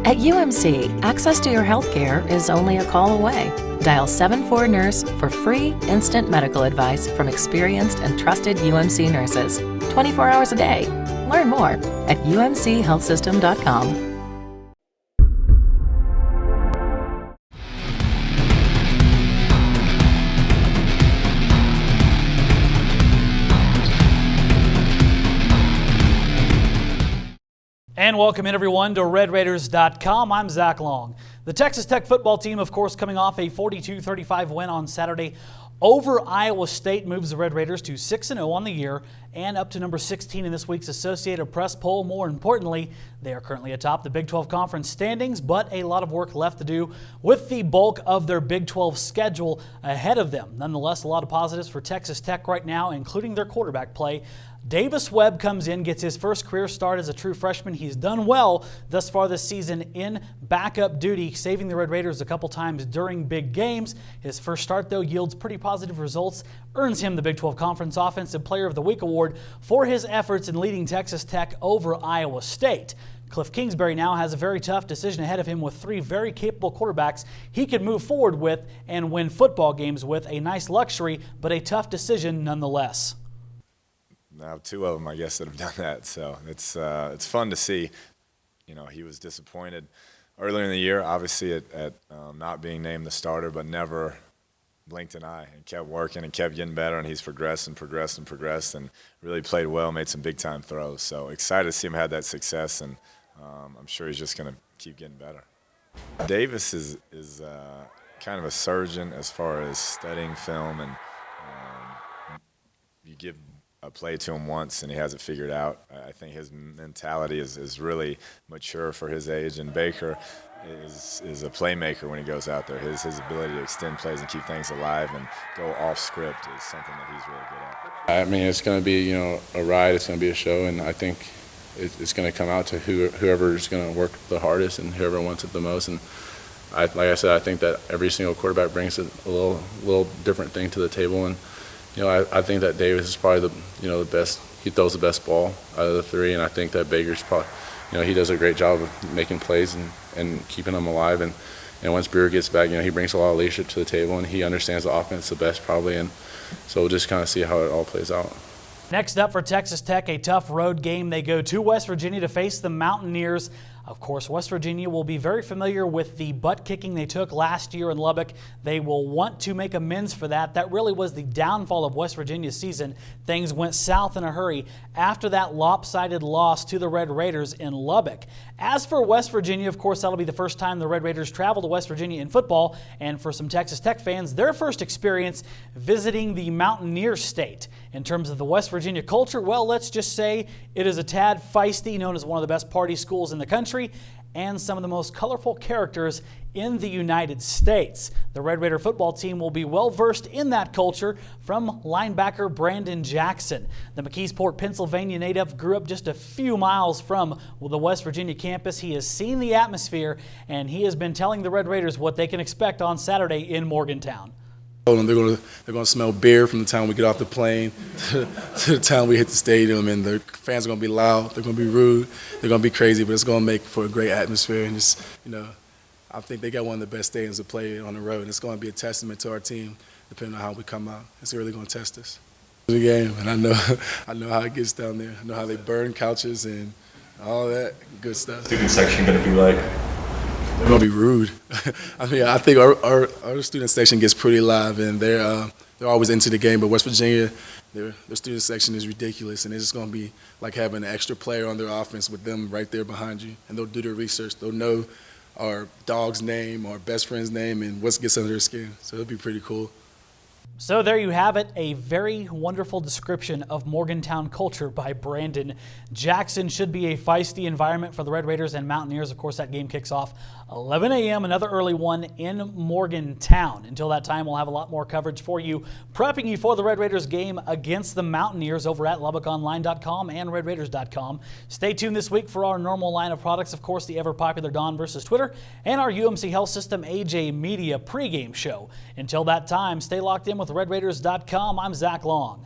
At UMC, access to your healthcare is only a call away. Dial 74-NURSE for free, instant medical advice from experienced and trusted UMC nurses, 24 hours a day. Learn more at umchealthsystem.com. And welcome in everyone to RedRaiders.com. I'm Zach Long. The Texas Tech football team, of course, coming off a 42-35 win on Saturday over Iowa State, moves the Red Raiders to 6-0 on the year and up to number 16 in this week's Associated Press poll. More importantly, they are currently atop the Big 12 Conference standings, but a lot of work left to do with the bulk of their Big 12 schedule ahead of them. Nonetheless, a lot of positives for Texas Tech right now, including their quarterback play. Davis Webb comes in, gets his first career start as a true freshman. He's done well thus far this season in backup duty, saving the Red Raiders a couple times during big games. His first start, though, yields pretty positive results, earns him the Big 12 Conference Offensive Player of the Week award for his efforts in leading Texas Tech over Iowa State. Cliff Kingsbury now has a very tough decision ahead of him with three very capable quarterbacks he could move forward with and win football games with. A nice luxury, but a tough decision nonetheless. Now, two of them, I guess, that have done that. So it's fun to see. You know, he was disappointed earlier in the year, obviously at not being named the starter, but never blinked an eye and kept working and kept getting better. And he's progressed and progressed and progressed and really played well, made some big time throws. So excited to see him have that success, and I'm sure he's just going to keep getting better. Davis is kind of a surgeon as far as studying film, and you give a play to him once and he has it figured out. I think his mentality is really mature for his age, and Baker is a playmaker when he goes out there. His ability to extend plays and keep things alive and go off script is something that he's really good at. I mean, it's going to be, a ride. It's going to be a show, and I think it's going to come out to whoever is going to work the hardest and whoever wants it the most. And like I said, I think that every single quarterback brings a little different thing to the table, and I think that Davis is probably the best. He throws the best ball out of the three, and I think that Baker's probably, he does a great job of making plays and keeping them alive. And once Brewer gets back, he brings a lot of leadership to the table, and he understands the offense the best probably. And so we'll just kind of see how it all plays out. Next up for Texas Tech, a tough road game. They go to West Virginia to face the Mountaineers. Of course, West Virginia will be very familiar with the butt-kicking they took last year in Lubbock. They will want to make amends for that. That really was the downfall of West Virginia's season. Things went south in a hurry after that lopsided loss to the Red Raiders in Lubbock. As for West Virginia, of course, that'll be the first time the Red Raiders travel to West Virginia in football, and for some Texas Tech fans, their first experience visiting the Mountaineer State. In terms of the West Virginia culture, well, let's just say it is a tad feisty, known as one of the best party schools in the country, and some of the most colorful characters in the United States. The Red Raider football team will be well versed in that culture from linebacker Brandon Jackson. The McKeesport, Pennsylvania native grew up just a few miles from the West Virginia campus. He has seen the atmosphere, and he has been telling the Red Raiders what they can expect on Saturday in Morgantown. They're going to smell beer from the time we get off the plane to the time we hit the stadium, and the fans are going to be loud, they're going to be rude, they're going to be crazy, but it's going to make for a great atmosphere. And just, I think they got one of the best stadiums to play on the road, and it's going to be a testament to our team, depending on how we come out. It's really going to test us. The game, and I know how it gets down there. I know how they burn couches and all that good stuff. Student section going to be like? They're going to be rude. I mean, I think our student section gets pretty live, and they're always into the game. But West Virginia, their student section is ridiculous, and it's just going to be like having an extra player on their offense with them right there behind you. And they'll do their research. They'll know our dog's name, our best friend's name, and what gets under their skin. So it'll be pretty cool. So there you have it, a very wonderful description of Morgantown culture by Brandon Jackson. Should be a feisty environment for the Red Raiders and Mountaineers. Of course, that game kicks off 11 a.m., another early one in Morgantown. Until that time, we'll have a lot more coverage for you, prepping you for the Red Raiders game against the Mountaineers over at LubbockOnline.com and RedRaiders.com. Stay tuned this week for our normal line of products, of course, the ever-popular Don versus Twitter, and our UMC Health System AJ Media pregame show. Until that time, stay locked in with RedRaiders.com. I'm Zach Long.